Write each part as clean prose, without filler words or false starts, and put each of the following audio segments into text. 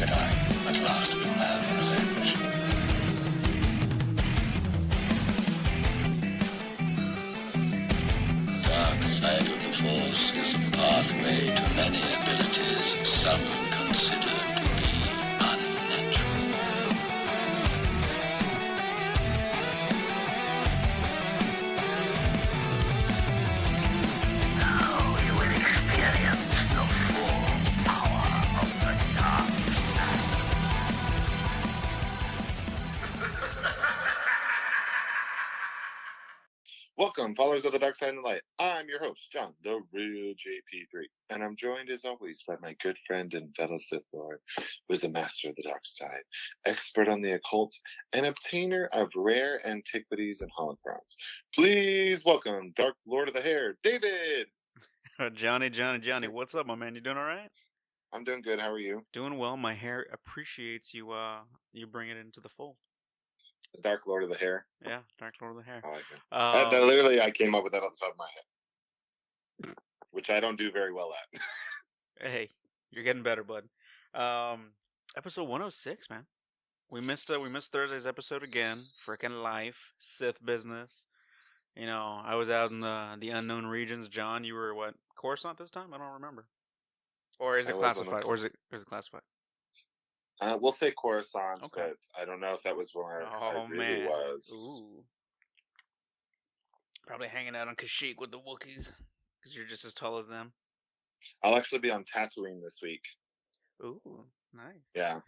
Jedi, at last will have revenge. The dark side of the Force is a pathway to many abilities some consider to be unnatural. Now you will experience the full power of the dark side. Welcome, followers of the Dark Side and the Light. I'm your host, John, the real JP3, and I'm joined as always by my good friend and fellow Sith Lord, who is a master of the dark side, expert on the occult, and obtainer of rare antiquities and holocrons. Please welcome Dark Lord of the Hair, David! Johnny, what's up, my man? You doing all right? I'm doing good, how are you? Doing well. My hair appreciates you. You bring it into the fold. The Dark Lord of the Hair. Yeah, Dark Lord of the Hair. I like it. That literally, I came up with that off the top of my head, which I don't do very well at. Hey, you're getting better, bud. Episode 106, man. We missed Thursday's episode again. Frickin' life, Sith business. You know, I was out in the unknown regions. John, you were what? Coruscant this time? I don't remember. Or is it classified? Or is it classified? We'll say Coruscant, Okay. but I don't know if that was where I really man. was. Ooh. Probably hanging out on Kashyyyk with the Wookiees, because you're just as tall as them. I'll actually be on Tatooine this week. Ooh, nice. Yeah,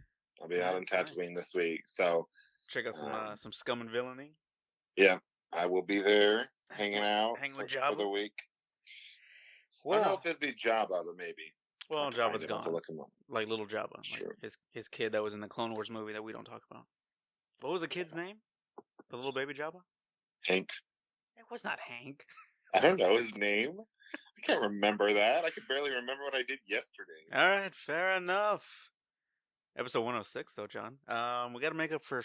I'll be out on Tatooine this week. So check out some scum and villainy. Yeah, I will be there hanging out with for the week. Well, I don't know if it'd be Jabba, but maybe. Well, Jabba's gone. To look him up. Like little Jabba, Sure. Like his kid that was in the Clone Wars movie that we don't talk about. What was the kid's name? The little baby Jabba? Hank. It was not Hank. I don't know his name. I can't remember that. I could barely remember what I did yesterday. All right, fair enough. Episode 106, though, John. We got to make up for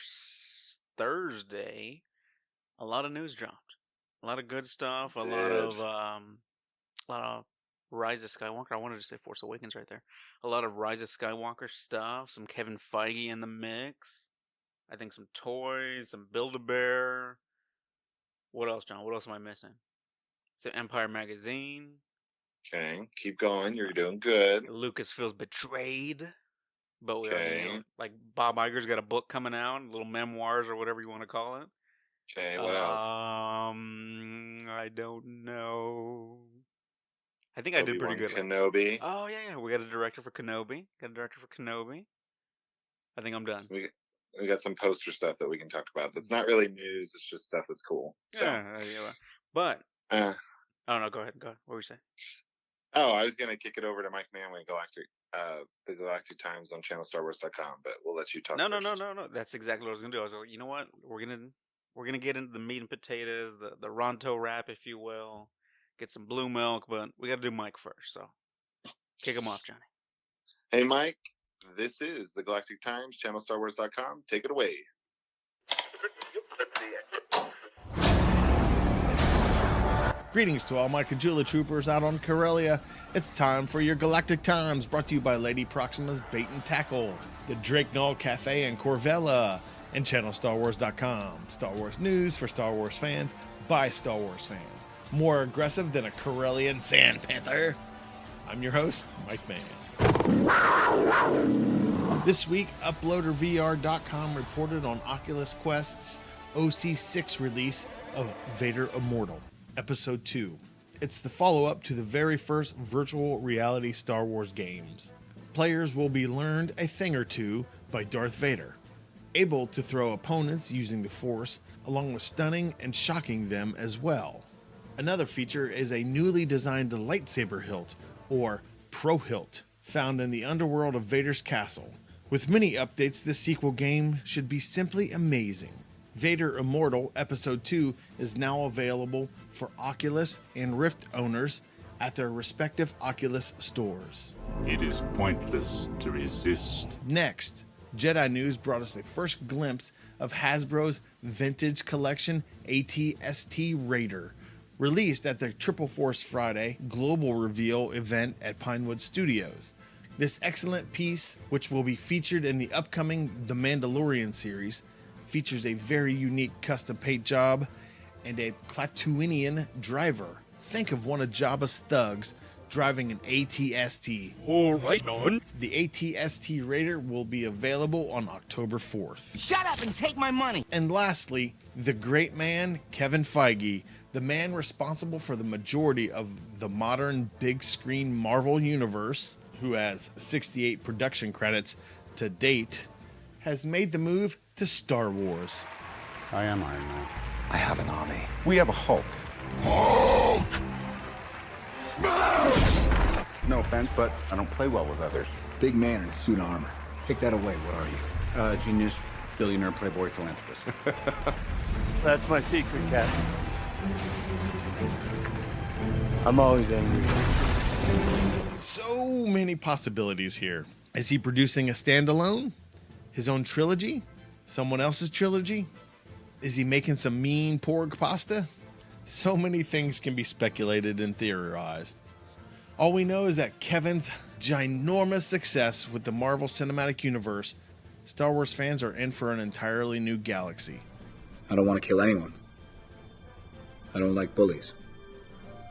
Thursday. A lot of news dropped. A lot of good stuff. A lot of Rise of Skywalker. I wanted to say Force Awakens right there. A lot of Rise of Skywalker stuff. Some Kevin Feige in the mix. I think some toys. Some Build-A-Bear. What else, John? What else am I missing? Some Empire Magazine. Okay, keep going. You're doing good. Lucasfilm's Betrayed. But we already know. Like, Bob Iger's got a book coming out. Little memoirs or whatever you want to call it. Okay, what else? I don't know. I think I did pretty good. Kenobi. Oh, yeah. We got a director for Kenobi. I think I'm done. We got some poster stuff that we can talk about. That's not really news. It's just stuff that's cool. So. Yeah. But, I don't know. Go ahead. What were you saying? Oh, I was going to kick it over to Mike Manway, the Galactic Times on channelstarwars.com, but we'll let you talk No. That's exactly what I was going to do. I was like, you know what? We're going to get into the meat and potatoes, the Ronto wrap, if you will. Get some blue milk, but we got to do Mike first, so kick him off, Johnny. Hey, Mike, this is the Galactic Times, channelstarwars.com. Take it away. Greetings to all my Kajula troopers out on Corellia. It's time for your Galactic Times, brought to you by Lady Proxima's Bait and Tackle, the Drake Knoll Cafe in Corvella, and channelstarwars.com. Star Wars news for Star Wars fans by Star Wars fans. More aggressive than a Corellian sand panther. I'm your host, Mike Mann. This week, UploaderVR.com reported on Oculus Quest's OC6 release of Vader Immortal, Episode 2. It's the follow-up to the very first virtual reality Star Wars games. Players will be learned a thing or two by Darth Vader, able to throw opponents using the Force, along with stunning and shocking them as well. Another feature is a newly designed lightsaber hilt, or Pro Hilt, found in the underworld of Vader's castle. With many updates, this sequel game should be simply amazing. Vader Immortal Episode 2 is now available for Oculus and Rift owners at their respective Oculus stores. It is pointless to resist. Next, Jedi News brought us a first glimpse of Hasbro's Vintage Collection AT-ST Raider, released at the Triple Force Friday global reveal event at Pinewood Studios. This excellent piece, which will be featured in the upcoming The Mandalorian series, features a very unique custom paint job and a Klatooinian driver. Think of one of Jabba's thugs driving an AT-ST. All right, on. The AT-ST Raider will be available on October 4th. Shut up and take my money. And lastly, the great man, Kevin Feige, the man responsible for the majority of the modern big screen Marvel universe, who has 68 production credits to date, has made the move to Star Wars. I am Iron Man. I have an army. We have a Hulk. No offense, but I don't play well with others. Big man in a suit of armor. Take that away, what are you? Genius, billionaire, playboy, philanthropist. That's my secret, Captain. I'm always angry. So many possibilities here. Is he producing a standalone? His own trilogy? Someone else's trilogy? Is he making some mean pork pasta? So many things can be speculated and theorized. All we know is that Kevin's ginormous success with the Marvel Cinematic Universe, Star Wars fans are in for an entirely new galaxy. I don't want to kill anyone. I don't like bullies.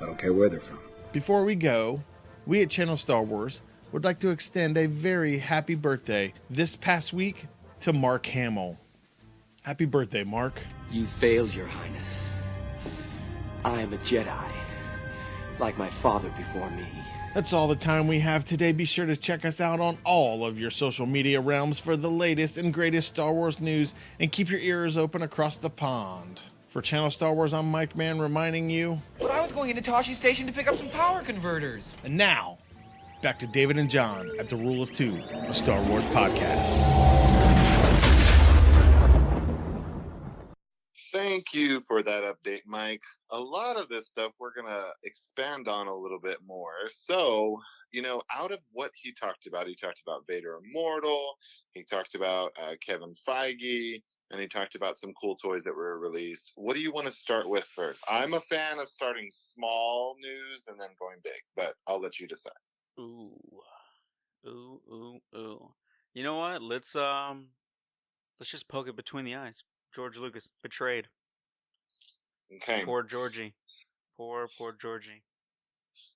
I don't care where they're from. Before we go, we at Channel Star Wars would like to extend a very happy birthday this past week to Mark Hamill. Happy birthday, Mark. You failed, Your Highness. I am a Jedi, like my father before me. That's all the time we have today. Be sure to check us out on all of your social media realms for the latest and greatest Star Wars news, and keep your ears open across the pond. For Channel Star Wars, I'm Mike Mann reminding you. But I was going into Toshi Station to pick up some power converters. And now, back to David and John at the Rule of Two, a Star Wars podcast. Thank you for that update, Mike. A lot of this stuff we're going to expand on a little bit more. So, out of what he talked about Vader Immortal, he talked about Kevin Feige, and he talked about some cool toys that were released. What do you want to start with first? I'm a fan of starting small news and then going big, but I'll let you decide. Ooh. You know what? Let's just poke it between the eyes. George Lucas betrayed. Okay. Poor Georgie. Poor Georgie.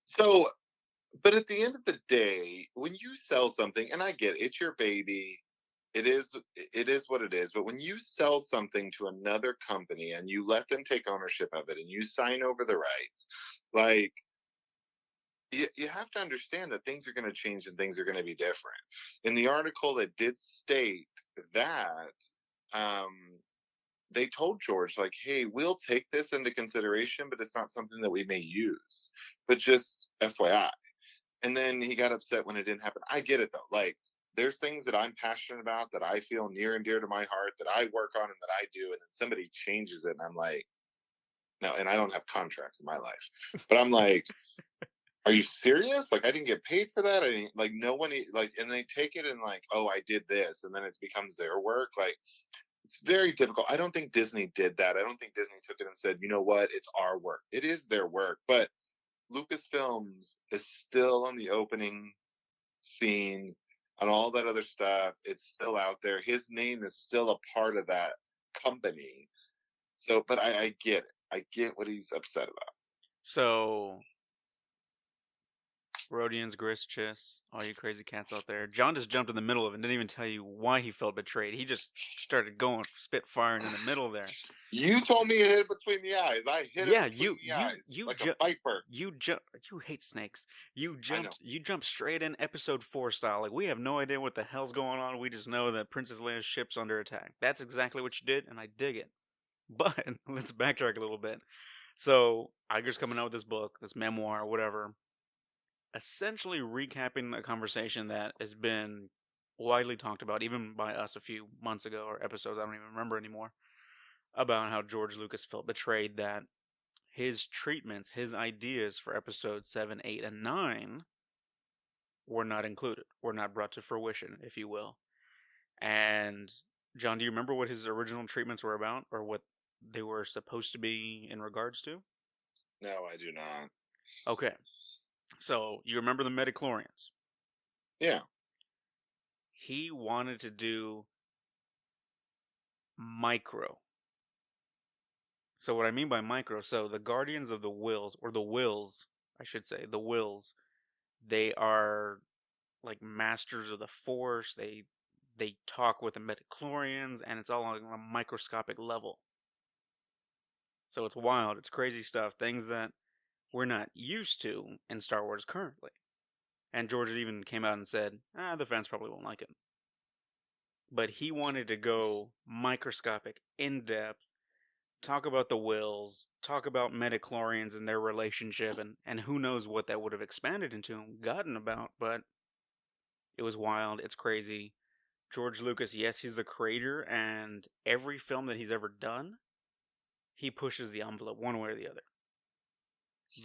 So, but at the end of the day, when you sell something, and I get it, it's your baby, it is what it is, but when you sell something to another company and you let them take ownership of it and you sign over the rights, like, you have to understand that things are going to change and things are going to be different. In the article, it did state that they told George, like, hey, we'll take this into consideration, but it's not something that we may use. But just FYI. And then he got upset when it didn't happen. I get it, though. Like, there's things that I'm passionate about that I feel near and dear to my heart that I work on and that I do. And then somebody changes it. And I'm like, no, and I don't have contracts in my life. But I'm like, are you serious? Like, I didn't get paid for that. I didn't, like, no one, like, and they take it and like, oh, I did this. And then it becomes their work. Like, it's very difficult. I don't think Disney did that. I don't think Disney took it and said, you know what? It's our work. It is their work. But Lucasfilms is still on the opening scene and all that other stuff. It's still out there. His name is still a part of that company. So, but I get it. I get what he's upset about. So, Rodians, Grist, Chiss, all you crazy cats out there. John just jumped in the middle of it and didn't even tell you why he felt betrayed. He just started going, spit firing in the middle there. You told me to hit it between the eyes. I hit it between the eyes like a viper. You hate snakes. You jumped straight in episode 4 style. Like, we have no idea what the hell's going on. We just know that Princess Leia's ship's under attack. That's exactly what you did, and I dig it. But let's backtrack a little bit. So, Iger's coming out with this book, this memoir, whatever, essentially recapping a conversation that has been widely talked about, even by us a few months ago, or episodes, I don't even remember anymore, about how George Lucas felt betrayed that his treatments, his ideas for episodes 7, 8, and 9 were not included, were not brought to fruition, if you will. And, John, do you remember what his original treatments were about, or what they were supposed to be in regards to? No, I do not. Okay. So, you remember the Metachlorians? Yeah. He wanted to do micro. So what I mean by micro, so the Guardians of the Wills, or the Wills, I should say, the Wills, they are like masters of the Force. They talk with the midichlorians, and it's all on a microscopic level. So it's wild, it's crazy stuff, things that we're not used to in Star Wars currently. And George even came out and said, the fans probably won't like it. But he wanted to go microscopic, in-depth, talk about the Wills, talk about midichlorians and their relationship, and who knows what that would have expanded into and gotten about, but it was wild, it's crazy. George Lucas, yes, he's the creator, and every film that he's ever done, he pushes the envelope one way or the other.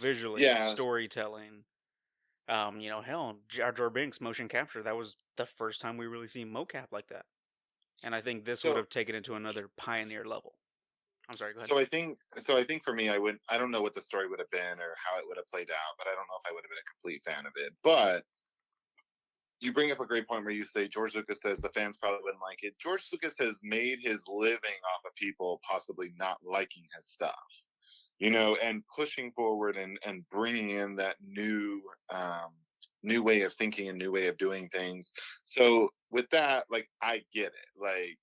Visually, Yeah. storytelling, hell, Jar Jar Binks motion capture, that was the first time we really seen mocap like that. And I think this would have taken it to another pioneer level. I'm sorry, go ahead. So I think for me, I don't know what the story would have been or how it would have played out, but I don't know if I would have been a complete fan of it. But you bring up a great point where you say George Lucas says the fans probably wouldn't like it. George Lucas has made his living off of people possibly not liking his stuff, and pushing forward and bringing in that new way of thinking and new way of doing things. So with that, like, I get it. Like,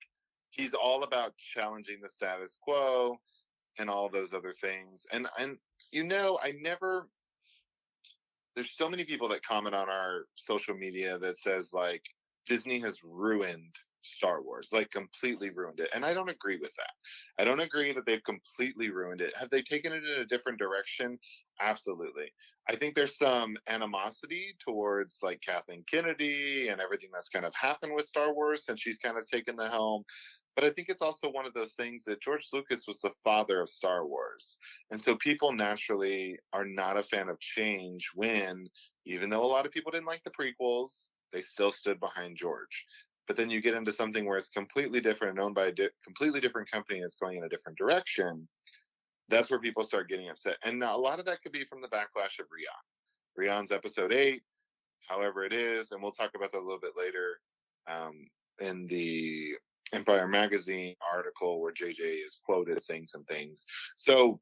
he's all about challenging the status quo and all those other things. And there's so many people that comment on our social media that says, like, Disney has ruined Star Wars, like completely ruined it. And I don't agree with that. I don't agree that they've completely ruined it. Have they taken it in a different direction? Absolutely. I think there's some animosity towards, like, Kathleen Kennedy and everything that's kind of happened with Star Wars since she's kind of taken the helm. But I think it's also one of those things that George Lucas was the father of Star Wars. And so people naturally are not a fan of change when, even though a lot of people didn't like the prequels, they still stood behind George. But then you get into something where it's completely different and owned by a completely different company and it's going in a different direction. That's where people start getting upset. And a lot of that could be from the backlash of Rian's episode 8, however it is. And we'll talk about that a little bit later in the Empire Magazine article where JJ is quoted saying some things. So,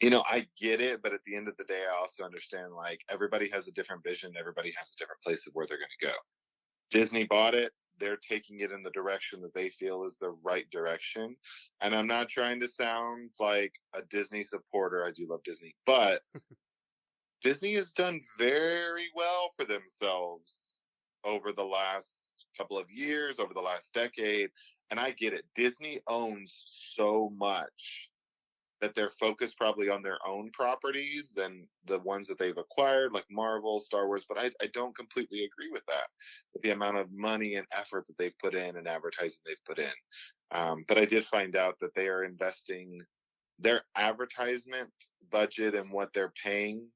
I get it, but at the end of the day, I also understand, like, everybody has a different vision. Everybody has a different place of where they're going to go. Disney bought it. They're taking it in the direction that they feel is the right direction. And I'm not trying to sound like a Disney supporter. I do love Disney, but Disney has done very well for themselves over the last couple of years, over the last decade. And I get it. Disney owns so much that they're focused probably on their own properties than the ones that they've acquired, like Marvel, Star Wars. But I don't completely agree with that, with the amount of money and effort that they've put in and advertising they've put in. But I did find out that they are investing their advertisement budget and what they're paying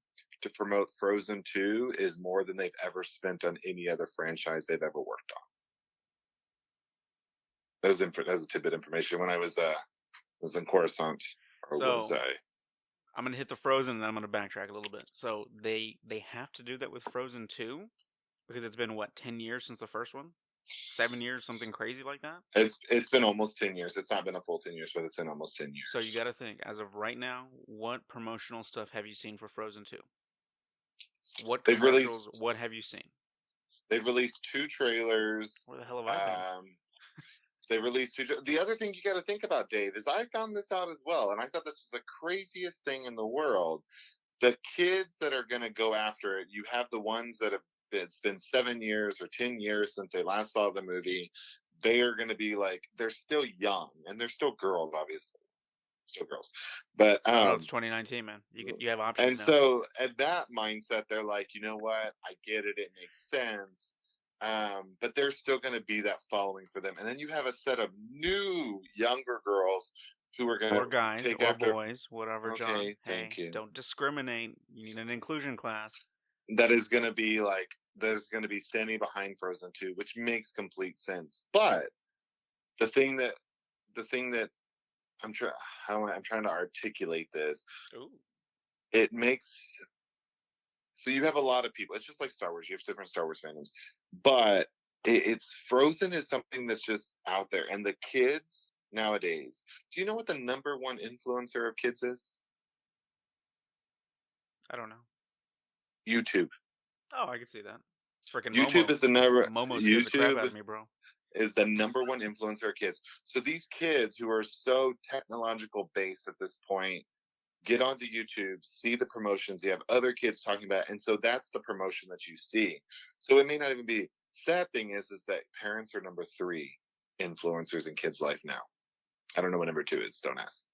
to promote Frozen 2 is more than they've ever spent on any other franchise they've ever worked on. That was a tidbit information when I was in Coruscant. I'm going to hit the Frozen and then I'm going to backtrack a little bit. So they have to do that with Frozen 2 because it's been, 10 years since the first one? 7 years, something crazy like that? It's been almost 10 years. It's not been a full 10 years, but it's been almost 10 years. So you got to think, as of right now, what promotional stuff have you seen for Frozen 2? What commercials, what have you seen? They've released 2 trailers. Where the hell have I been? They released 2. The other thing you got to think about, Dave, is I found this out as well, and I thought this was the craziest thing in the world. The kids that are going to go after it, you have the ones that it's been 7 years or 10 years since they last saw the movie. They are going to be like, they're still young, and they're still girls, obviously. Still girls. But it's 2019, man. You have options and now. so at that mindset, they're like, you know what? I get it. It makes sense. But there's still going to be that following for them. And then you have a set of new, younger girls who are going to guys, take or after boys, whatever, okay, John. Thank you. Don't discriminate. You need an inclusion class. That is going to be there's going to be standing behind Frozen 2, which makes complete sense. But the thing that I'm trying to articulate this. Ooh. It makes So you have a lot of people. It's just like Star Wars. You have different Star Wars fandoms, but it's Frozen is something that's just out there. And the kids nowadays, do you know what the number one influencer of kids is? I don't know. YouTube. Oh, I can see that. Freaking YouTube Momo. is the number. Momo scares the crap out YouTube of me, bro. is the number one influencer of kids. So these kids who are so technological based at this point get onto YouTube, see the promotions. You have other kids talking about it, and so that's the promotion that you see. So it may not even be. Sad thing is that parents are number 3 influencers in kids' life now. I don't know what number 2 is. Don't ask.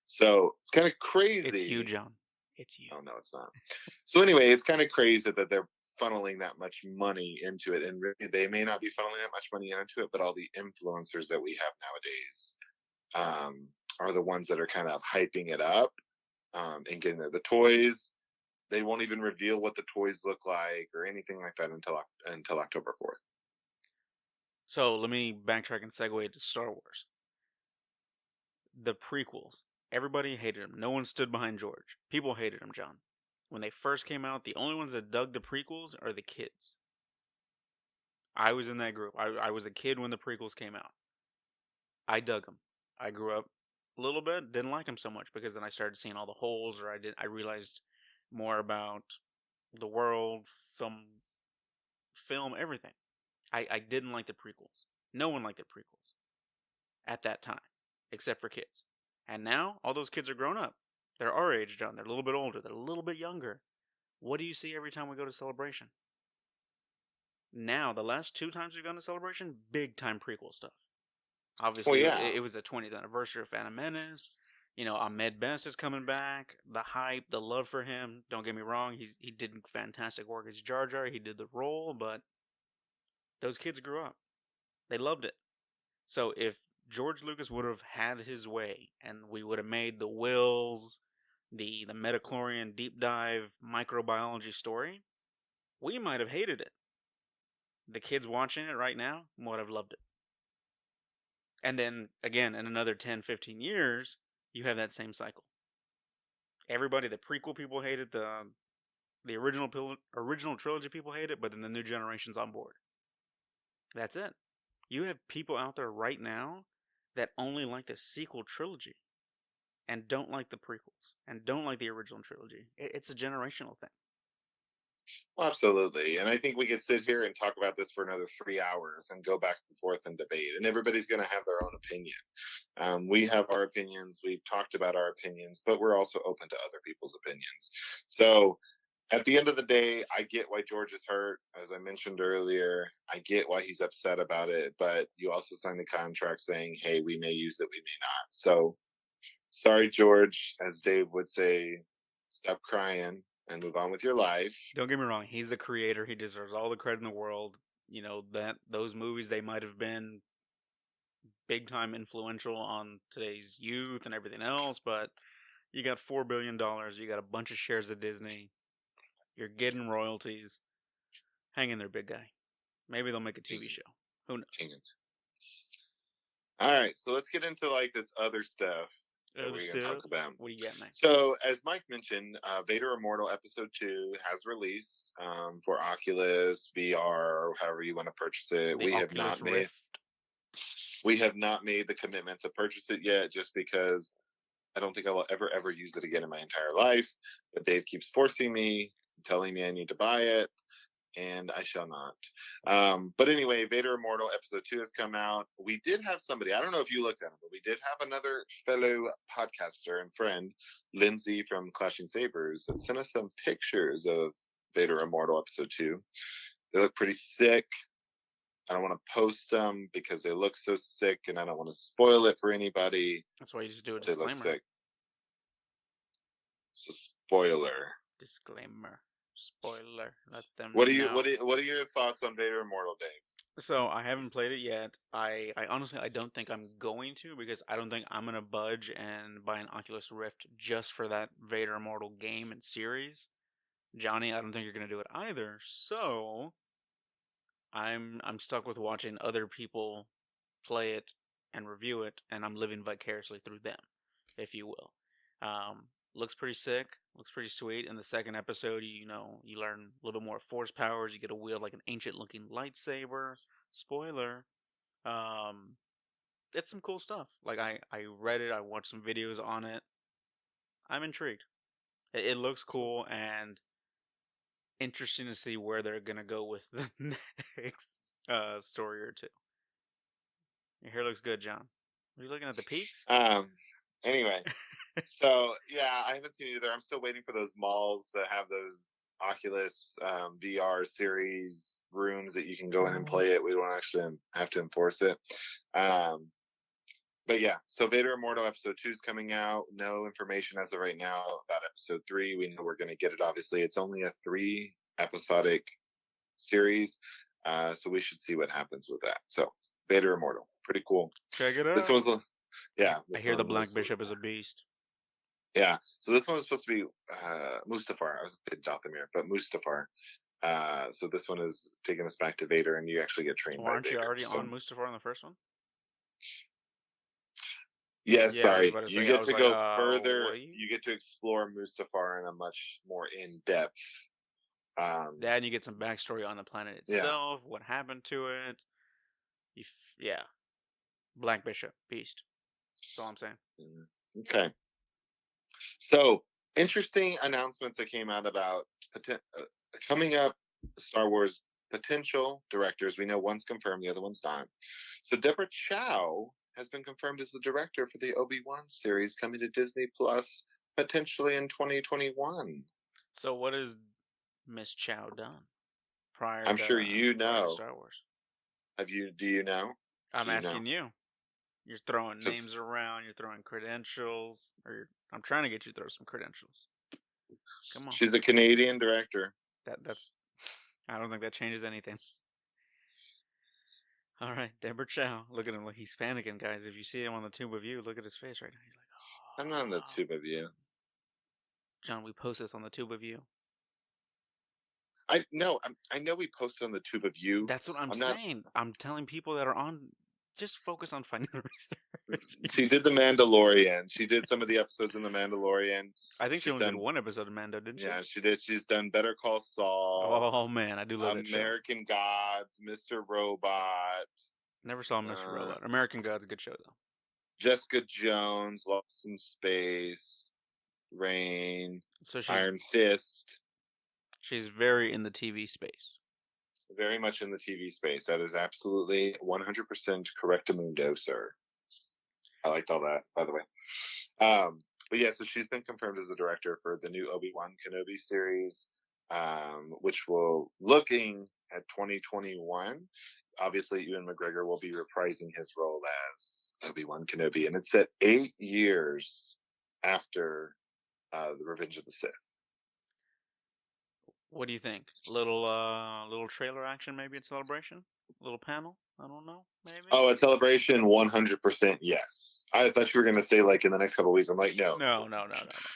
So it's kind of crazy. It's you, John. It's you. Oh no, it's not. So anyway, it's kind of crazy that they're funneling that much money into it, and really they may not be funneling that much money into it, but all the influencers that we have nowadays are the ones that are kind of hyping it up and getting the toys. They won't even reveal what the toys look like or anything like that until October 4th. So let me backtrack and segue to Star Wars. The prequels. Everybody hated him. No one stood behind George. People hated him, John. When they first came out, the only ones that dug the prequels are the kids. I was in that group. I was a kid when the prequels came out. I dug them. I grew up a little bit, didn't like them so much because then I started seeing all the holes, or I realized more about the world, film, everything. I didn't like the prequels. No one liked the prequels at that time, except for kids. And now, all those kids are grown up. They're our age, John. They're a little bit older. They're a little bit younger. What do you see every time we go to Celebration? Now, the last 2 times we've gone to Celebration, big time prequel stuff. Obviously, it was the 20th anniversary of Phantom Menace. You know, Ahmed Best is coming back. The hype, the love for him. Don't get me wrong, he did fantastic work as Jar Jar. He did the role, but those kids grew up. They loved it. So if George Lucas would have had his way, and we would have made the Wills, the Metachlorian deep dive microbiology story, we might have hated it. The kids watching it right now would have loved it. And then, again, in another 10, 15 years, you have that same cycle. Everybody, the prequel people hated, the original trilogy people hate it, but then the new generation's on board. That's it. You have people out there right now that only like the sequel trilogy and don't like the prequels and don't like the original trilogy. It's a generational thing. Well, absolutely. And I think we could sit here and talk about this for another 3 hours and go back and forth and debate. And everybody's going to have their own opinion. We have our opinions. We've talked about our opinions, but we're also open to other people's opinions. So at the end of the day, I get why George is hurt. As I mentioned earlier, I get why he's upset about it. But you also signed a contract saying, hey, we may use it, we may not. So sorry, George, as Dave would say, stop crying and move on with your life. Don't get me wrong, he's the creator. He deserves all the credit in the world. You know, that those movies, they might have been big time influential on today's youth and everything else, but you got $4 billion, you got a bunch of shares of Disney, you're getting royalties. Hang in there, big guy. Maybe they'll make a TV show. Who knows? All right, so let's get into like this other stuff. We're going to talk about. What do you got, Mike? So, as Mike mentioned, Vader Immortal Episode 2 has released for Oculus, VR, or however you want to purchase it. We have not made the commitment to purchase it yet, just because I don't think I will ever use it again in my entire life. But Dave keeps forcing me, telling me I need to buy it, and I shall not. But anyway, Vader Immortal Episode 2 has come out. We did have somebody, I don't know if you looked at him, but we did have another fellow podcaster and friend, Lindsay from Clashing Sabers, that sent us some pictures of Vader Immortal Episode 2. They look pretty sick. I don't want to post them because they look so sick, and I don't want to spoil it for anybody. That's why you just do a disclaimer. They look sick. It's a spoiler. Disclaimer. Spoiler. Let them What know. are your thoughts on Vader Immortal, Dave? So I haven't played it yet. I honestly I don't think I'm going to, because I don't think I'm gonna budge and buy an Oculus Rift just for that Vader Immortal game and series. Johnny, I don't think you're gonna do it either. So I'm stuck with watching other people play it and review it, and I'm living vicariously through them, if you will. Looks pretty sick. Looks pretty sweet. In the second episode, you learn a little more Force powers. You get to wield like an ancient-looking lightsaber. Spoiler. Um, it's some cool stuff. Like I read it. I watched some videos on it. I'm intrigued. It looks cool and interesting to see where they're gonna go with the next story or two. Your hair looks good, John. Are you looking at the peaks? Anyway, so yeah, I haven't seen it either. I'm still waiting for those malls to have those Oculus VR series rooms that you can go in and play it. We don't actually have to enforce it. But yeah, so Vader Immortal episode 2 is coming out. No information as of right now about episode 3. We know we're going to get it. Obviously, it's only a 3 episodic series, so we should see what happens with that. So Vader Immortal, pretty cool. Check it out. This one's yeah. I hear the Black Bishop is a beast. Yeah, so this one was supposed to be Mustafar. I was going to say Dathomir, but Mustafar. So this one is taking us back to Vader, and you actually get trained by Aren't Vader. you already on Mustafar in the first one? Yes, Yeah, sorry. I was about to You say, get I was to like, go further. what? You get to explore Mustafar in a much more in-depth. Then you get some backstory on the planet itself, what happened to it. Yeah. Black Bishop, beast. That's all I'm saying. Okay. So, interesting announcements that came out about coming up Star Wars potential directors. We know one's confirmed, the other one's not. So, Deborah Chow has been confirmed as the director for the Obi-Wan series coming to Disney Plus potentially in 2021. So, what has Miss Chow done prior? I'm sure you know. Star Wars. Do you know? I'm asking you. You're throwing names around. You're throwing credentials. I'm trying to get you to throw some credentials. Come on. She's a Canadian director. That's. I don't think that changes anything. All right, Deborah Chow. Look at him. Look, he's panicking, guys. If you see him on the Tube of You, look at his face right now. He's like, oh. I'm not on the Tube of You. John, we post this on the Tube of You. I know we posted on the Tube of You. That's what I'm saying. I'm telling people that are on. Just focus on finding the research. She did The Mandalorian. She did some of the episodes in The Mandalorian. I think she only did one episode of Mando, didn't she? Yeah, she did. She's done Better Call Saul. Oh, man. I do love that show. American Gods, Mr. Robot. Never saw Mr. Robot. American Gods, a good show, though. Jessica Jones, Lost in Space, Rain, Iron Fist. She's very in the TV space. Very much in the TV space. That is absolutely 100% correctamundo, sir. I liked all that, by the way. But yeah, so she's been confirmed as the director for the new Obi-Wan Kenobi series, which will looking at 2021. Obviously, Ewan McGregor will be reprising his role as Obi-Wan Kenobi, and it's set 8 years after the Revenge of the Sith. What do you think? Little trailer action maybe at Celebration? A little panel? I don't know. Maybe. Oh, at Celebration, 100% yes. I thought you were going to say like in the next couple of weeks. I'm like, no. No.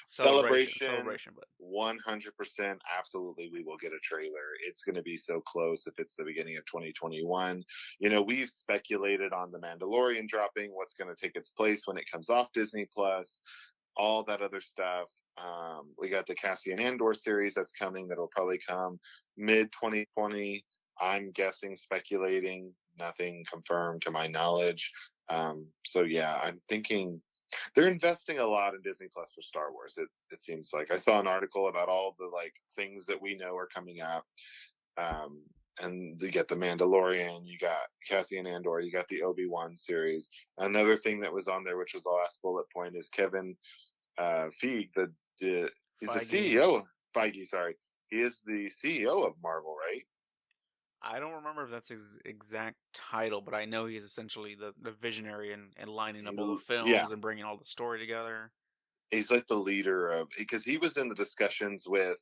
Celebration, but 100% absolutely we will get a trailer. It's going to be so close if it's the beginning of 2021. You know, we've speculated on The Mandalorian dropping, what's going to take its place when it comes off Disney Plus. All that other stuff. We got the Cassian Andor series that's coming. That'll probably come mid 2020. I'm guessing, speculating. Nothing confirmed to my knowledge. So yeah, I'm thinking they're investing a lot in Disney Plus for Star Wars. It seems like I saw an article about all the like things that we know are coming up. And you get the Mandalorian, you got Cassian Andor, you got the Obi-Wan series. Another thing that was on there, which was the last bullet point, is Kevin Feige, he's the CEO. Feige, sorry. He is the CEO of Marvel, right? I don't remember if that's his exact title, but I know he's essentially the visionary and lining up all the films and bringing all the story together. He's like the leader of, because he was in the discussions with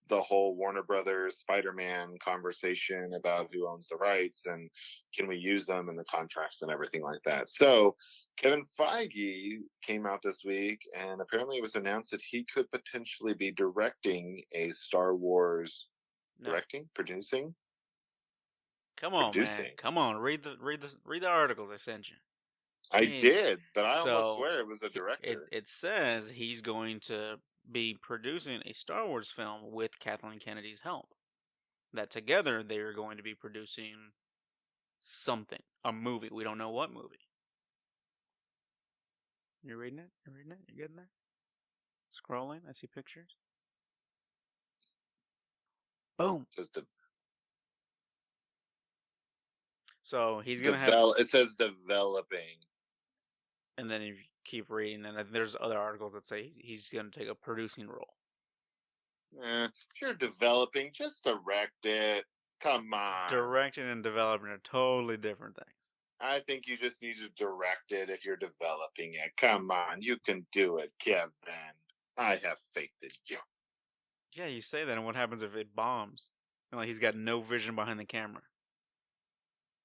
the whole Warner Brothers Spider-Man conversation about who owns the rights and can we use them in the contracts and everything like that. So Kevin Feige came out this week and apparently it was announced that he could potentially be directing a Star Wars producing. Come on, man. Come on. Read the articles I sent you. I Hey, did, but I almost so swear it was a it director. it says he's going to be producing a Star Wars film with Kathleen Kennedy's help. That together they are going to be producing something, a movie. We don't know what movie. You reading it? You reading it? You getting there? Scrolling. I see pictures. Boom. Just So he's gonna have, it says developing. and then you keep reading, and there's other articles that say he's gonna take a producing role. If you're developing, just direct it. Come on. Directing and developing are totally different things. I think you just need to direct it if you're developing it. Come on, you can do it, Kevin. I have faith in you. Yeah, you say that, and what happens if it bombs? And like he's got no vision behind the camera.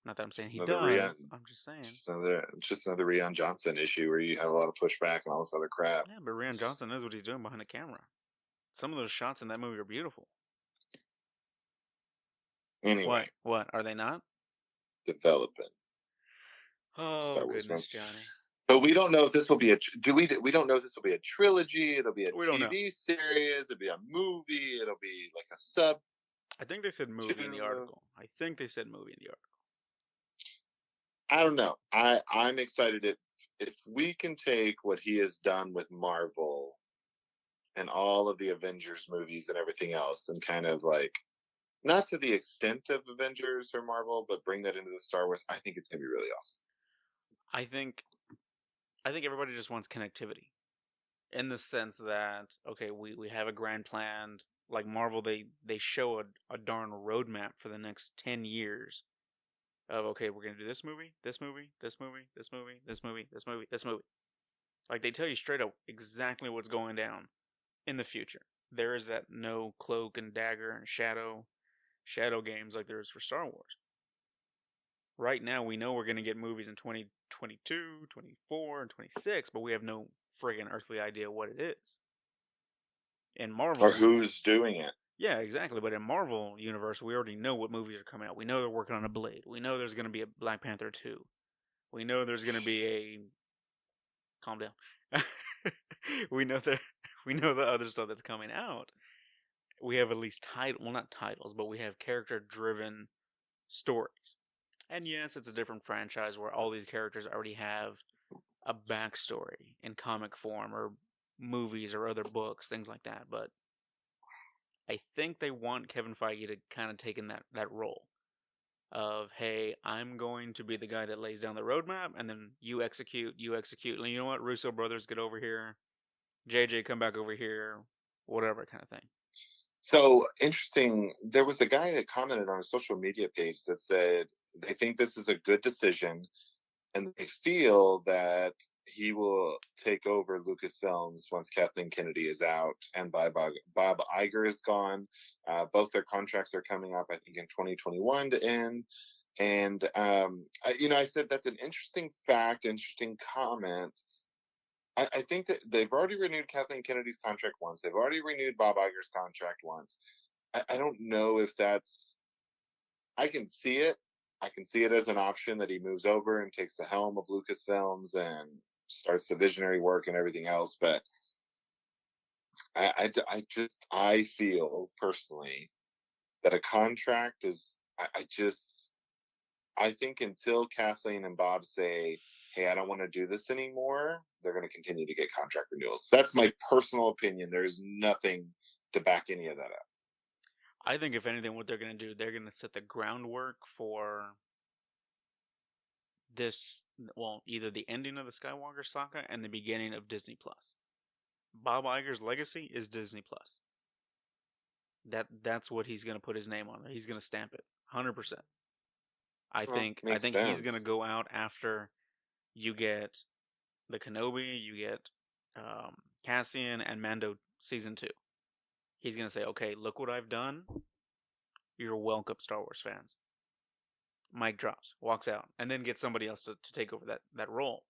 Not that I'm saying he does. I'm just saying. Just another Rian Johnson issue where you have a lot of pushback and all this other crap. Yeah, but Rian Johnson knows what he's doing behind the camera. Some of those shots in that movie are beautiful. Anyway, what are they not? Developing. Oh, Star Wars goodness, film. Johnny. But we don't know if this will be we don't know if this will be a trilogy. It'll be a We don't know. TV series. It'll be a movie. It'll be like a sub. I think they said movie in the article. I think they said movie in the article. I don't know. I'm excited if we can take what he has done with Marvel and all of the Avengers movies and everything else and kind of like, not to the extent of Avengers or Marvel, but bring that into the Star Wars, I think it's going to be really awesome. I think everybody just wants connectivity, in the sense that, okay, we have a grand plan. Like Marvel, they show a darn roadmap for the next 10 years of, okay, we're going to do this movie, this movie, this movie, this movie, this movie, this movie, this movie. Like, they tell you straight up exactly what's going down in the future. There is that no cloak and dagger and shadow games like there is for Star Wars. Right now, we know we're going to get movies in 2022, 24, and 26, but we have no friggin' earthly idea what it is. In Marvel... Or who's doing it. Yeah, exactly. But in Marvel Universe, we already know what movies are coming out. We know they're working on a Blade. We know there's going to be a Black Panther 2. We know there's going to be a... Calm down. we know the other stuff that's coming out. We have at least not titles, but we have character-driven stories. And yes, it's a different franchise where all these characters already have a backstory in comic form or movies or other books, things like that. But I think they want Kevin Feige to kind of take in that role of, hey, I'm going to be the guy that lays down the roadmap, and then you execute. And you know what? Russo brothers, get over here. JJ, come back over here. Whatever kind of thing. So interesting. There was a guy that commented on a social media page that said they think this is a good decision and they feel that he will take over Lucasfilms once Kathleen Kennedy is out and Bob Iger is gone. Both their contracts are coming up, I think, in 2021 to end. And, I said that's an interesting fact, interesting comment. I think that they've already renewed Kathleen Kennedy's contract once. They've already renewed Bob Iger's contract once. I don't know if that's... I can see it. I can see it as an option that he moves over and takes the helm of Lucasfilms and starts the visionary work and everything else. But I feel personally that a contract is... I think until Kathleen and Bob say, hey, I don't want to do this anymore, they're going to continue to get contract renewals. That's my personal opinion. There's nothing to back any of that up. I think if anything, what they're going to do, they're going to set the groundwork for this, well, either the ending of the Skywalker saga and the beginning of Disney Plus. Bob Iger's legacy is Disney Plus. That's what he's going to put his name on. He's going to stamp it 100%. I think he's going to go out after you get the Kenobi, you get Cassian and Mando season 2. He's going to say, okay, look what I've done. You're welcome, Star Wars fans. Mic drops, walks out, and then gets somebody else to take over that role.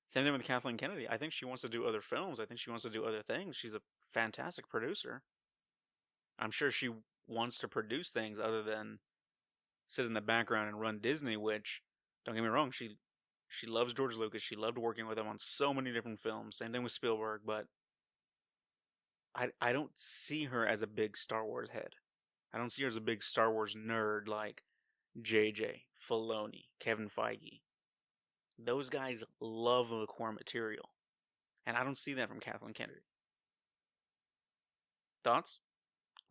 Same thing with Kathleen Kennedy. I think she wants to do other films. I think she wants to do other things. She's a fantastic producer. I'm sure she wants to produce things other than sit in the background and run Disney, which, don't get me wrong, she She loves George Lucas. She loved working with him on so many different films. Same thing with Spielberg, but I don't see her as a big Star Wars head. I don't see her as a big Star Wars nerd like JJ, Filoni, Kevin Feige. Those guys love the core material. And I don't see that from Kathleen Kennedy. Thoughts?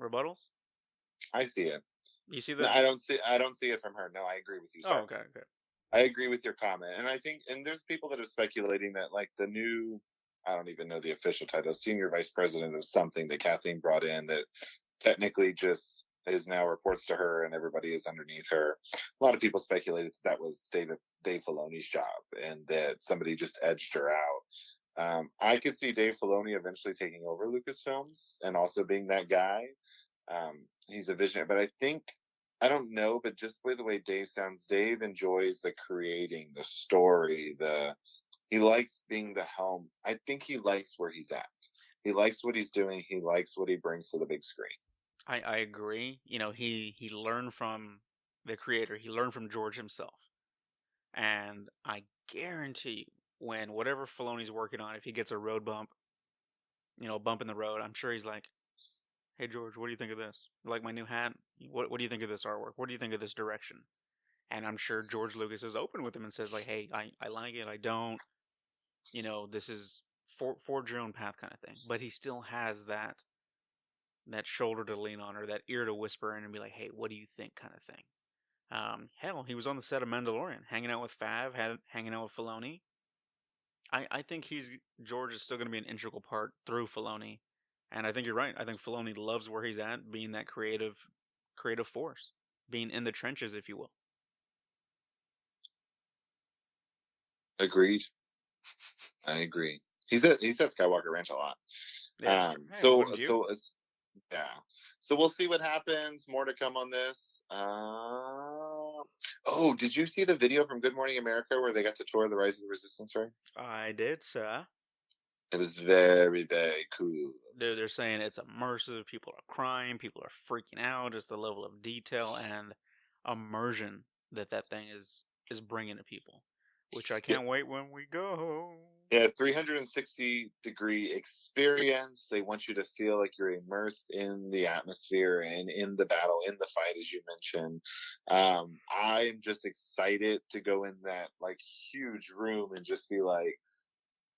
Rebuttals? I see it. You see No, that? I don't see it from her. No, I agree with you. Oh, Sorry. okay, okay. I agree with your comment. And I think, and there's people that are speculating that like the new, I don't even know the official title, senior vice president of something that Kathleen brought in that technically just is now reports to her and everybody is underneath her. A lot of people speculated that was Dave Filoni's job and that somebody just edged her out. I could see Dave Filoni eventually taking over Lucasfilms and also being that guy. He's a visionary, but I don't know, but just the way Dave sounds, Dave enjoys the creating, the story, he likes being the helm. I think he likes where he's at. He likes what he's doing. He likes what he brings to the big screen. I agree. You know, he learned from the creator. He learned from George himself. And I guarantee you, when whatever Filoni's working on, if he gets a road bump, a bump in the road, I'm sure he's like, hey, George, what do you think of this? Like my new hat? What do you think of this artwork? What do you think of this direction? And I'm sure George Lucas is open with him and says, like, hey, I like it, I don't. This is forge your own path kind of thing. But he still has that shoulder to lean on or that ear to whisper in and be like, hey, what do you think kind of thing. Hell, he was on the set of Mandalorian, hanging out with Fav, hanging out with Filoni. I think George is still going to be an integral part through Filoni. And I think you're right. I think Filoni loves where he's at, being that creative force, being in the trenches, if you will. Agreed. I agree. He's at Skywalker Ranch a lot. Yeah, So we'll see what happens. More to come on this. Oh, did you see the video from Good Morning America where they got to tour the Rise of the Resistance, right? I did, sir. It was very, very cool. Dude, they're saying it's immersive. People are crying. People are freaking out. Just the level of detail and immersion that thing is bringing to people, which I can't wait when we go. Yeah, 360-degree experience. They want you to feel like you're immersed in the atmosphere and in the battle, in the fight, as you mentioned. I am just excited to go in that like huge room and just be like,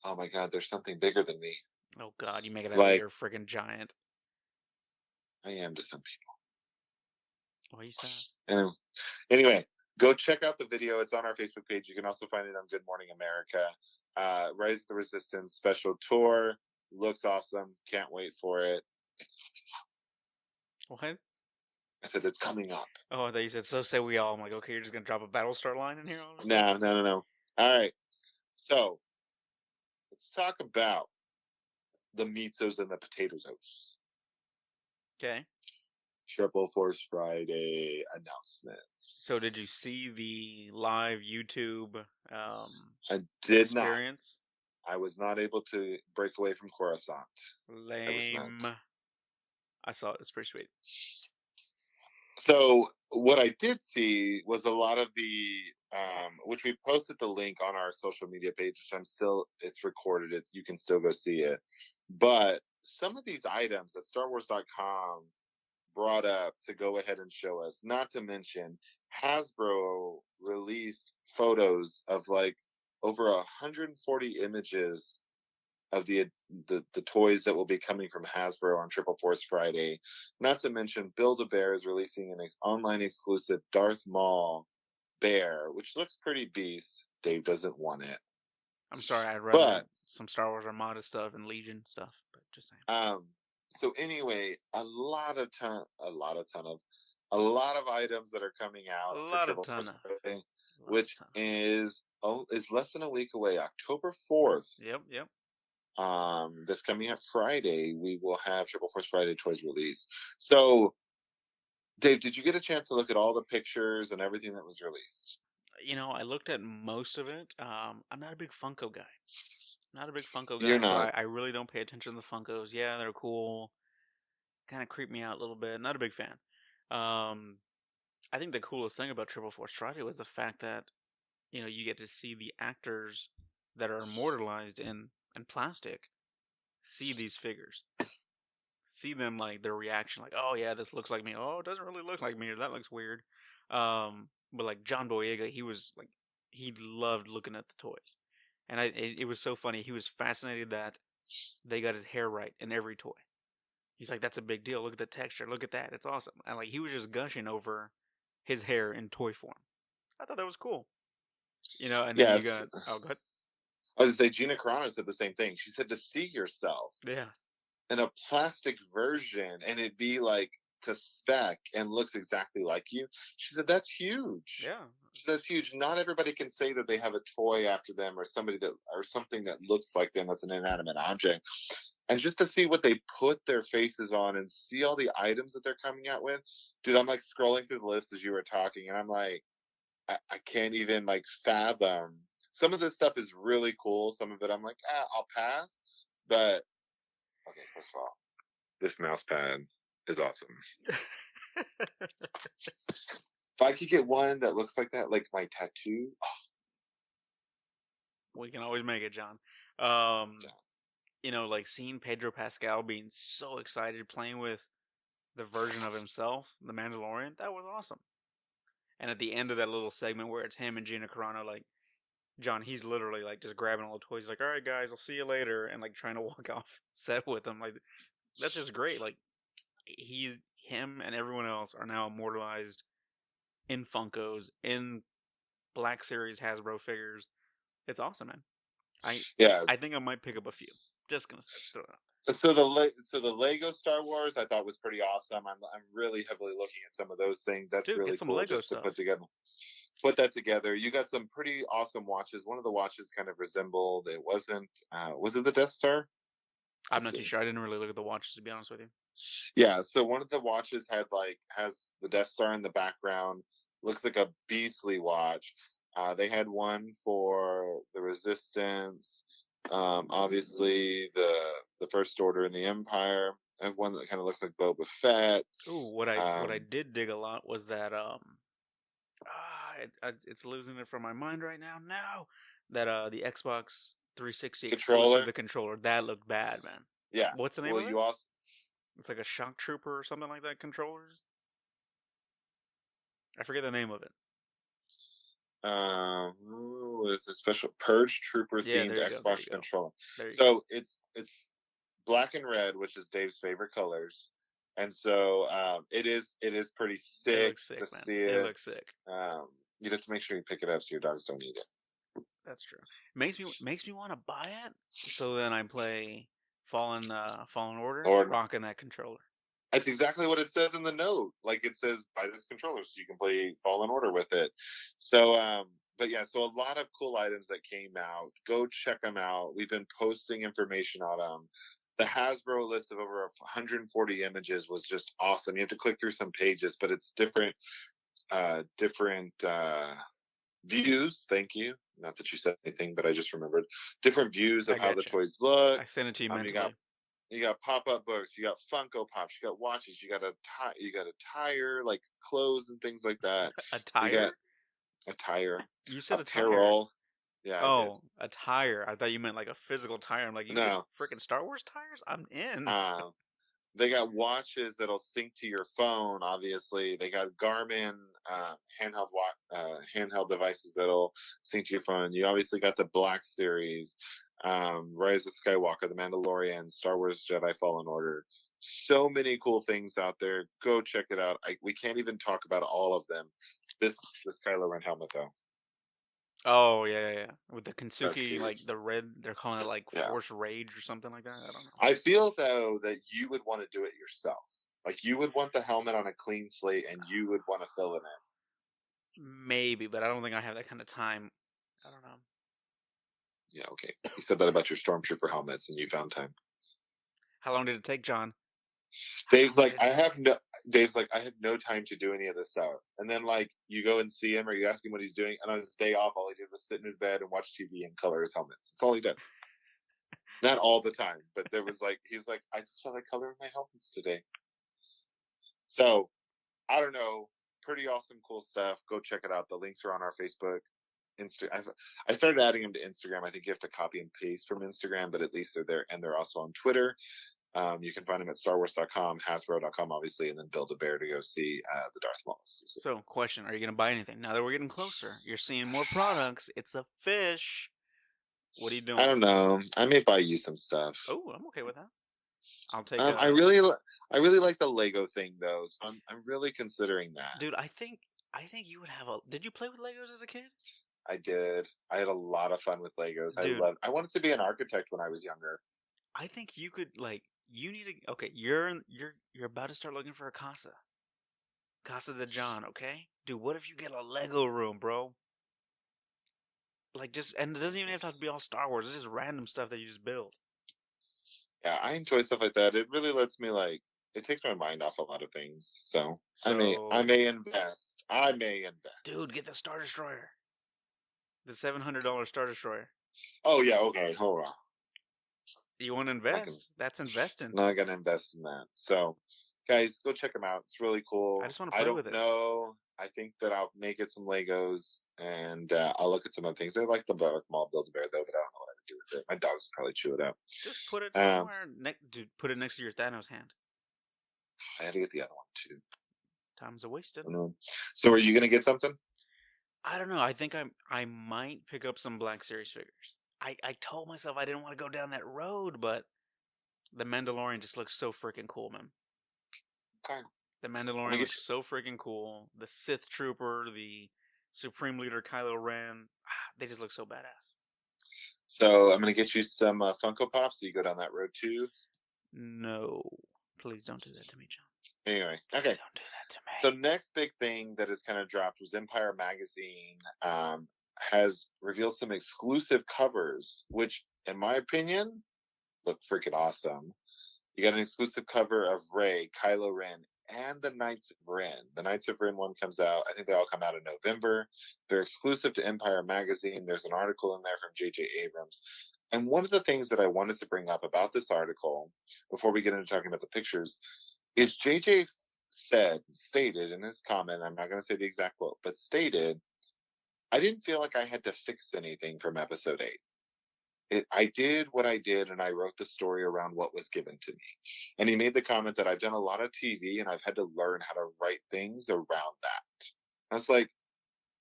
oh my God, there's something bigger than me. Oh God, you make it out like, you're a freaking giant. I am to some people. What are you saying? Anyway, go check out the video. It's on our Facebook page. You can also find it on Good Morning America. Rise of the Resistance special tour. Looks awesome. Can't wait for it. What? I said it's coming up. Oh, I thought you said, so say we all. I'm like, okay, you're just going to drop a Battlestar line in here? No. All right. So, let's talk about the meatsos and the potatoes. Okay. Triple Force Friday announcements. So did you see the live YouTube I did experience? Not. I was not able to break away from Coruscant. Lame. I saw it. It's pretty sweet. So what I did see was a lot of the, which we posted the link on our social media page, which it's recorded. You can still go see it. But some of these items that StarWars.com brought up to go ahead and show us, not to mention Hasbro released photos of like over 140 images of the toys that will be coming from Hasbro on Triple Force Friday. Not to mention Build-A-Bear is releasing an online exclusive Darth Maul bear, which looks pretty beast. Dave doesn't want it. I'm sorry, I'd rather some Star Wars Armada stuff and Legion stuff, but just saying. So anyway, a lot of items that are coming out for Triple Force Friday, which is less than a week away, October 4th. Yep. This coming up Friday, we will have Triple Force Friday toys released. So, Dave, did you get a chance to look at all the pictures and everything that was released? I looked at most of it. I'm not a big Funko guy. You're not. So I really don't pay attention to the Funkos. Yeah, they're cool. Kind of creep me out a little bit. Not a big fan. I think the coolest thing about Triple Force Friday was the fact that, you get to see the actors that are immortalized in plastic see these figures, see them like their reaction, like, oh yeah, this looks like me. Oh, it doesn't really look like me, or that looks weird. But like John Boyega, he was like, he loved looking at the toys, and it was so funny. He was fascinated that they got his hair right in every toy. He's like, that's a big deal. Look at the texture. Look at that. It's awesome. And like he was just gushing over his hair in toy form. I thought that was cool. And then you Yes. got, oh, go ahead. I was gonna say Gina Carano said the same thing. She said to see yourself Yeah. in a plastic version and it be like to spec and looks exactly like you. She said that's huge. Yeah. That's huge. Not everybody can say that they have a toy after them or something that looks like them that's an inanimate object. And just to see what they put their faces on and see all the items that they're coming out with, dude, I'm like scrolling through the list as you were talking, and I'm like, I can't even like fathom. Some of this stuff is really cool. Some of it I'm like, I'll pass. But okay, first of all, this mouse pad is awesome. If I could get one that looks like that, like my tattoo, We can always make it, John. Like seeing Pedro Pascal being so excited playing with the version of himself, the Mandalorian, that was awesome. And at the end of that little segment where it's him and Gina Carano, like, John, he's literally like just grabbing all the toys, like, all right, guys, I'll see you later, and like trying to walk off set with them. Like, that's just great. Like, him and everyone else are now immortalized in Funkos, in Black Series Hasbro figures. It's awesome, man. I think I might pick up a few. Just gonna throw it out. So the Lego Star Wars I thought was pretty awesome. I'm really heavily looking at some of those things. That's Dude, really some cool Lego just stuff. to put that together. You got some pretty awesome watches. One of the watches kind of resembled, it wasn't was it the Death Star? I'm not too sure. I didn't really look at the watches, to be honest with you. Yeah, so one of the watches has the Death Star in the background. Looks like a beastly watch. They had one for the Resistance, obviously the First Order and the Empire. I have one that kind of looks like Boba Fett. Ooh, what I did dig a lot was that it's losing it from my mind right now. No, that the Xbox 360 exclusive, the controller, that looked bad, man. Yeah. What's the name of it? You also It's like a Shock Trooper or something like that controller. I forget the name of it. It's a special Purge Trooper themed Xbox controller. So it's black and red, which is Dave's favorite colors, and so it is pretty sick, to see it. It looks sick. You have to make sure you pick it up so your dogs don't eat it. That's true. Makes me want to buy it, so then I play Fallen Order, rocking that controller. That's exactly what it says in the note. Like, it says buy this controller so you can play Fallen Order with it. So but yeah, so a lot of cool items that came out. Go check them out. We've been posting information on them. The Hasbro list of over 140 images was just awesome. You have to click through some pages, but it's different views. Thank you. Not that you said anything, but I just remembered different views of how the toys look. I sent it to you mentally. You got pop-up books. You got Funko Pops. You got watches. You got a tire, like clothes and things like that. A tire. You got a tire. You said apparel. Yeah. Oh, a tire. I thought you meant like a physical tire. I'm like, you get freaking Star Wars tires? I'm in. They got watches that'll sync to your phone. Obviously, they got Garmin handheld devices that'll sync to your phone. You obviously got the Black Series, Rise of Skywalker, The Mandalorian, Star Wars Jedi Fallen Order. So many cool things out there. Go check it out. We can't even talk about all of them. This Kylo Ren helmet though. Oh yeah. With the Kensuke, like the red, they're calling it like Force Rage or something like that. I don't know. I feel though that you would want to do it yourself. Like you would want the helmet on a clean slate, and you would want to fill it in. Maybe, but I don't think I have that kind of time. I don't know. Yeah, okay. You said that about your Stormtrooper helmets, and you found time. How long did it take, John? Dave's like, I have no time to do any of this stuff. And then like you go and see him or you ask him what he's doing, and on his day off all he did was sit in his bed and watch TV and color his helmets. That's all he does. Not all the time, but there was like he's like, I just felt like coloring my helmets today. So I don't know. Pretty awesome, cool stuff. Go check it out. The links are on our Facebook. I started adding them to Instagram. I think you have to copy and paste from Instagram, but at least they're there, and they're also on Twitter. You can find them at StarWars.com, Hasbro.com, obviously, and then Build-A-Bear to go see the Darth Maul exclusive. So, question: are you going to buy anything now that we're getting closer? You're seeing more products. It's a fish. What are you doing? I don't know. I may buy you some stuff. Oh, I'm okay with that. I'll take. I really like the Lego thing though, so I'm really considering that. Dude, I think you would have a. Did you play with Legos as a kid? I did. I had a lot of fun with Legos. Dude. I wanted to be an architect when I was younger. I think you could you need to. Okay, you're about to start looking for a Casa de John. Okay, dude, what if you get a Lego room, bro? And it doesn't even have to be all Star Wars. It's just random stuff that you just build. Yeah, I enjoy stuff like that. It really lets me it takes my mind off a lot of things. So I may invest. Dude, get the Star Destroyer. The $700 Star Destroyer. Oh yeah, okay, hold on. You want to invest? That's investing. I'm not gonna invest in that. So, guys, go check them out. It's really cool. I just want to play with it. I don't know. I think that I'll make it some Legos, and I'll look at some other things. I like the Darth Maul Build-A-Bear though, but I don't know what I would do with it. My dogs would probably chew it up. Just put it somewhere. Dude, put it next to your Thanos hand. I had to get the other one too. Time's a wasted. So, are you gonna get something? I don't know. I think I might pick up some Black Series figures. I told myself I didn't want to go down that road, but the Mandalorian just looks so freaking cool, man. Okay. The Mandalorian looks so freaking cool. The Sith Trooper, the Supreme Leader Kylo Ren, they just look so badass. So I'm gonna get you some Funko Pops. So you go down that road too. No, please don't do that to me, John. Anyway, okay. Please don't do that to me. So next big thing that has kind of dropped was Empire Magazine has revealed some exclusive covers, which, in my opinion, look freaking awesome. You got an exclusive cover of Rey, Kylo Ren, and the Knights of Ren. The Knights of Ren one comes out. I think they all come out in November. They're exclusive to Empire Magazine. There's an article in there from J.J. Abrams. And one of the things that I wanted to bring up about this article, before we get into talking about the pictures, is J.J. stated in his comment, I'm not going to say the exact quote, but stated, I didn't feel like I had to fix anything from episode 8. I did what I did, and I wrote the story around what was given to me. And he made the comment that I've done a lot of TV, and I've had to learn how to write things around that. I was like,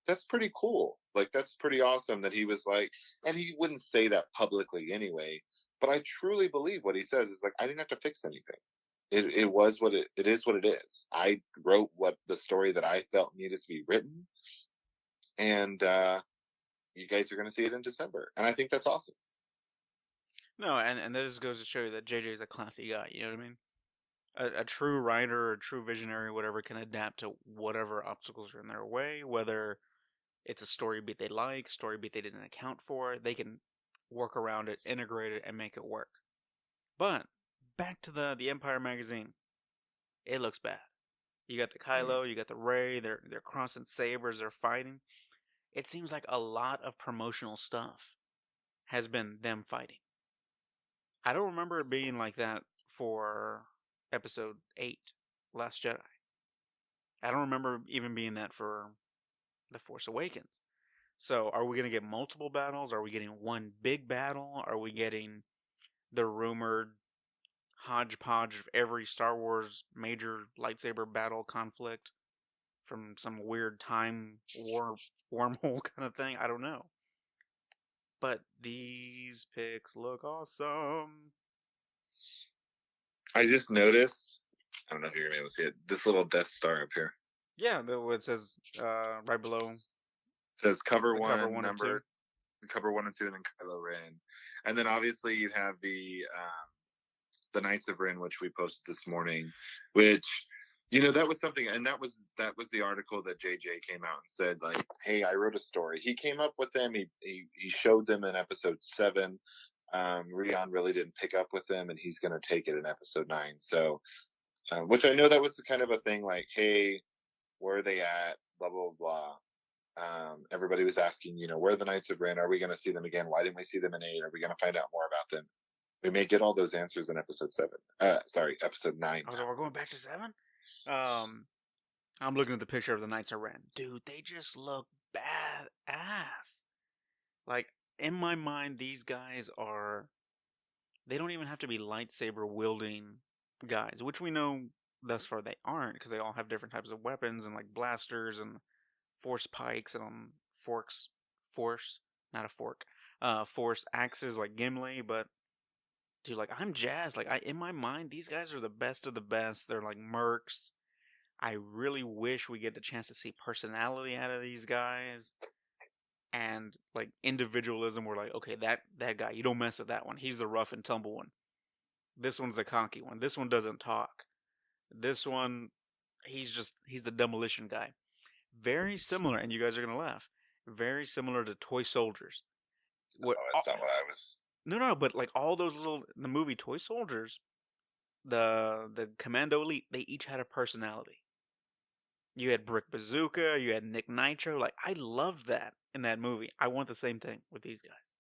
that's pretty cool. That's pretty awesome that he was like, and he wouldn't say that publicly anyway, but I truly believe what he says is I didn't have to fix anything. It was what it is what it is. I wrote what the story that I felt needed to be written, and you guys are going to see it in December, and I think that's awesome. No, and that just goes to show you that JJ is a classy guy. You know what I mean? A true writer, a true visionary, whatever, can adapt to whatever obstacles are in their way. Whether it's a story beat they like, story beat they didn't account for, they can work around it, integrate it, and make it work. But back to the Empire Magazine, it looks bad. You got the Kylo, you got the Rey. They're crossing sabers, they're fighting. It seems like a lot of promotional stuff has been them fighting. I don't remember it being like that for episode 8, Last Jedi. I don't remember even being that for The Force Awakens. So, are we going to get multiple battles? Are we getting one big battle? Are we getting the rumored hodgepodge of every Star Wars major lightsaber battle conflict from some weird time wormhole kind of thing? I don't know. But these pics look awesome. I just noticed, I don't know if you're going to be able to see it, this little Death Star up here. Yeah, it says right below. It says cover one number, cover 1 and 2, and then Kylo Ren. And then obviously you have the Knights of Ren, which we posted this morning, which, that was something, and that was the article that JJ came out and said, hey, I wrote a story. He came up with them. He showed them in episode 7. Rian really didn't pick up with them, and he's going to take it in episode 9. So, which I know that was kind of a thing, hey, where are they at? Blah, blah, blah. Everybody was asking, where are the Knights of Ren? Are we going to see them again? Why didn't we see them in 8? Are we going to find out more about them? We may get all those answers in episode 7. Episode 9. So we're going back to 7? I'm looking at the picture of the Knights of Ren. Dude, they just look badass. Like, in my mind, these guys are. They don't even have to be lightsaber wielding guys, which we know thus far they aren't, because they all have different types of weapons and like blasters and force pikes and force, not a fork, force axes like Gimli. But dude, like I'm jazzed. Like in my mind, these guys are the best of the best. They're like mercs. I really wish we get a chance to see personality out of these guys and like individualism. We're like, okay, that guy, you don't mess with that one. He's the rough and tumble one. This one's the conky one. This one doesn't talk. This one, he's the demolition guy. Very similar, and you guys are gonna laugh. Very similar to toy soldiers. What? Oh, that's not what I was. No, but like all those little the movie toy soldiers, the Commando Elite, they each had a personality. You had Brick Bazooka, you had Nick Nitro. Like I loved that in that movie. I want the same thing with these guys.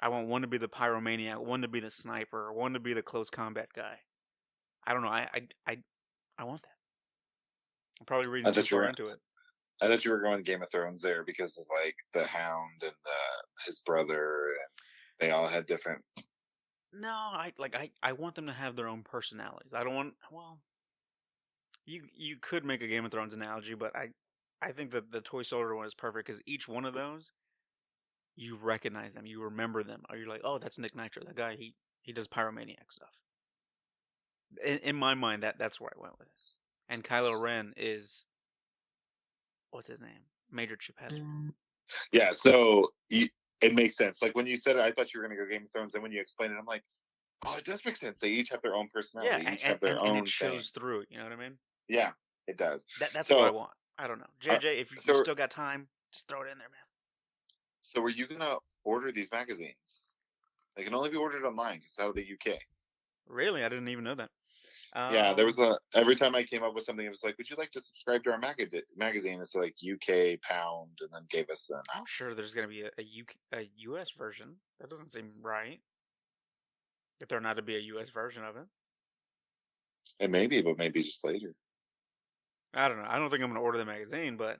I want one to be the pyromaniac, one to be the sniper, one to be the close combat guy. I don't know. I want that. I'm probably reading too far into it. I thought you were going Game of Thrones there because of like the Hound and his brother, and they all had different. No, I want them to have their own personalities. I don't want. Well, you could make a Game of Thrones analogy, but I think that the toy soldier one is perfect because each one of those, you recognize them, you remember them, or you're like, oh, that's Nick Nitro. That guy, he does pyromaniac stuff. In my mind, that's where I went with it. And Kylo Ren is, what's his name? Major Chip Hazard. Yeah, so it makes sense. Like when you said it, I thought you were going to go Game of Thrones, and when you explained it, I'm like, oh, it does make sense. They each have their own personality. Yeah, each have their own and it shows thing. through. You know what I mean? Yeah, it does. That's what I want. I don't know, JJ. If you so, still got time, just throw it in there, man. So, were you gonna order these magazines? They can only be ordered online because it's out of the UK. Really, I didn't even know that. Yeah, there was every time I came up with something, it was like, would you like to subscribe to our magazine? It's like UK pound, and then gave us the amount. I'm sure there's going to be a US version. That doesn't seem right. If there not to be a US version of it. It may be, but maybe just later. I don't know. I don't think I'm going to order the magazine, but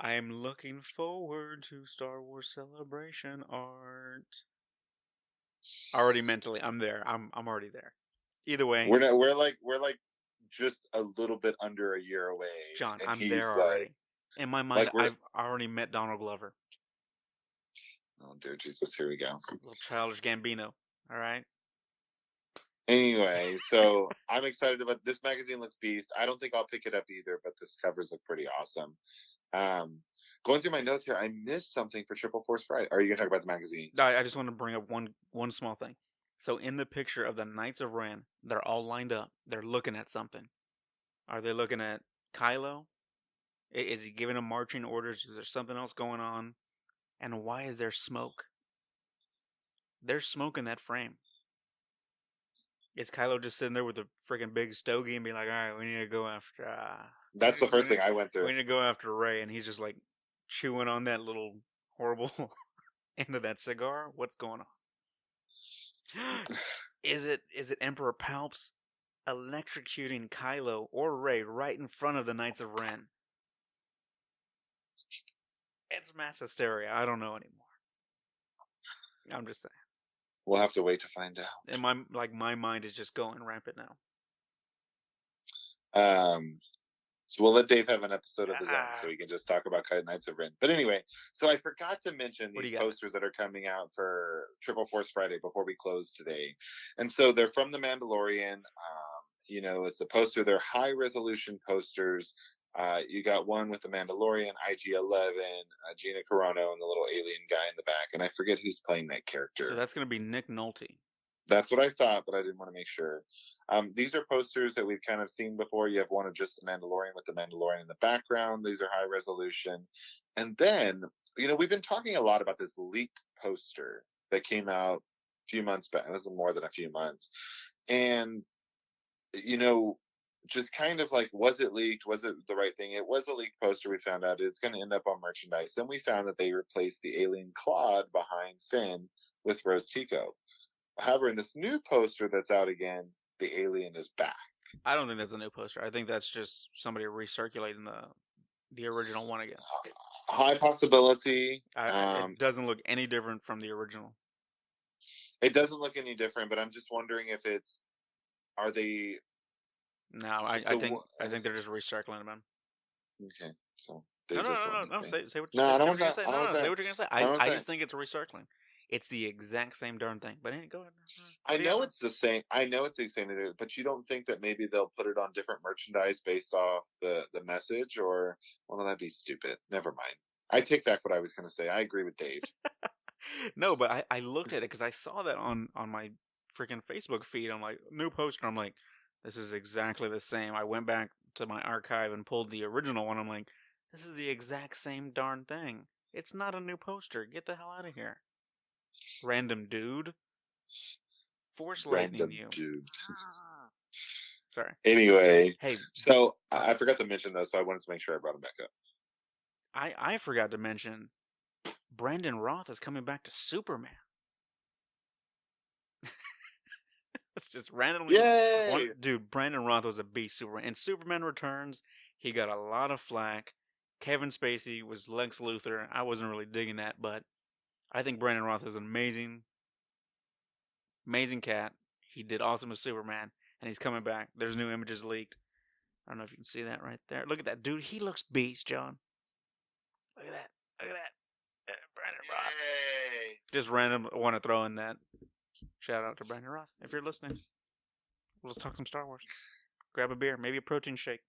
I am looking forward to Star Wars Celebration art. Already mentally, I'm there. I'm already there. Either way, we're like just a little bit under a year away. John, I'm there already. In my mind, I've already met Donald Glover. Oh dear Jesus, here we go. Little childish Gambino. All right. Anyway, so I'm excited about this magazine. Looks beast. I don't think I'll pick it up either, but this covers look pretty awesome. Going through my notes here, I missed something for Triple Force Friday. Are you gonna talk about the magazine? I just want to bring up one small thing. So in the picture of the Knights of Ren, they're all lined up. They're looking at something. Are they looking at Kylo? Is he giving them marching orders? Is there something else going on? And why is there smoke? There's smoke in that frame. Is Kylo just sitting there with a freaking big stogie and be like, all right, we need to go after... That's the first thing I went through. We need to go after Rey, and he's just like chewing on that little horrible end of that cigar? What's going on? Is it Emperor Palps electrocuting Kylo or Rey right in front of the Knights of Ren? It's mass hysteria. I don't know anymore. I'm just saying. We'll have to wait to find out. And my mind is just going rampant now. So we'll let Dave have an episode of his own, so he can just talk about Knights of Ren. But anyway, so I forgot to mention these posters that are coming out for Triple Force Friday before we close today. And so they're from The Mandalorian. It's a poster. They're high resolution posters. You got one with The Mandalorian, IG-11, Gina Carano, and the little alien guy in the back. And I forget who's playing that character. So that's going to be Nick Nolte. That's what I thought, but I didn't want to make sure. These are posters that we've kind of seen before. You have one of just the Mandalorian with the Mandalorian in the background. These are high resolution. And then, we've been talking a lot about this leaked poster that came out a few months back. This is more than a few months. And, just kind of like, was it leaked? Was it the right thing? It was a leaked poster. We found out it's going to end up on merchandise. Then we found that they replaced the alien Claude behind Finn with Rose Tico. However, in this new poster that's out again, the alien is back. I don't think that's a new poster. I think that's just somebody recirculating the original one again. High possibility. It doesn't look any different from the original. It doesn't look any different, but I'm just wondering if are they? No, I think they're just recycling them. Okay, so No. Say what No, I don't want you're to gonna say. say. I don't want to Say say. what you're gonna say. I just think it's recycling. It's the exact same darn thing. But go ahead. I know it's the same. I know it's the same, but you don't think that maybe they'll put it on different merchandise based off the message, or well, that'd be stupid. Never mind. I take back what I was going to say. I agree with Dave. No, but I looked at it because I saw that on my freaking Facebook feed. I'm like, new poster. I'm like, this is exactly the same. I went back to my archive and pulled the original one. I'm like, this is the exact same darn thing. It's not a new poster. Get the hell out of here. Random dude. Force lightning you. Dude. Sorry. Anyway. Hey. So I forgot to mention those, so I wanted to make sure I brought them back up. I forgot to mention Brandon Roth is coming back to Superman. It's just randomly. Yay! Dude, Brandon Roth was a beast Superman. In Superman Returns, he got a lot of flack. Kevin Spacey was Lex Luthor. I wasn't really digging that, but I think Brandon Roth is an amazing cat. He did awesome as Superman, and he's coming back. There's new images leaked. I don't know if you can see that right there. Look at that, dude. He looks beast, John. Look at that. Brandon Roth. Yay! Just random. I want to throw in that. Shout out to Brandon Roth. If you're listening, we'll just talk some Star Wars. Grab a beer, maybe a protein shake.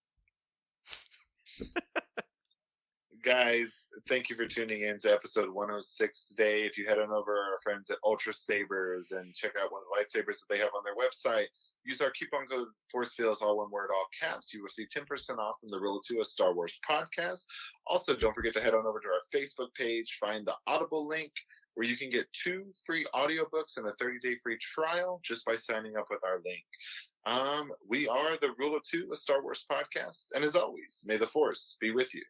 Guys, thank you for tuning in to episode 106 today. If you head on over to our friends at Ultra Sabers and check out one of the lightsabers that they have on their website, use our coupon code ForceFeels, all one word, all caps. You will see 10% off from the Rule of Two, a Star Wars podcast. Also, don't forget to head on over to our Facebook page, find the Audible link where you can get 2 free audiobooks and a 30-day free trial just by signing up with our link. We are the Rule of Two, a Star Wars podcast. And as always, may the Force be with you.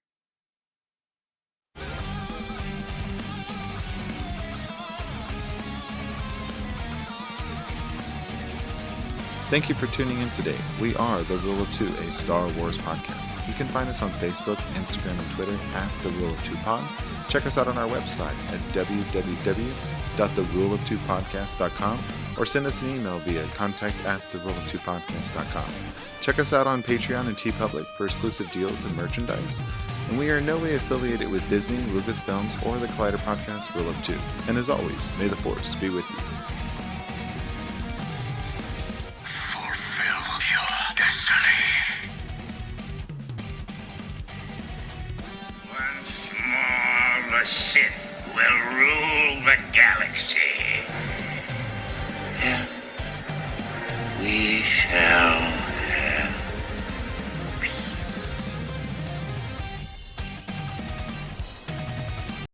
Thank you for tuning in today. We are The Rule of Two, a Star Wars podcast. You can find us on Facebook, Instagram, and Twitter at The Rule of Two Pod. Check us out on our website at www.theruleoftwopodcast.com or send us an email via contact@theruleoftwopodcast.com. Check us out on Patreon and TeePublic for exclusive deals and merchandise. And we are in no way affiliated with Disney, Lucasfilms, or the Collider Podcast Rule of Two. And as always, may the Force be with you.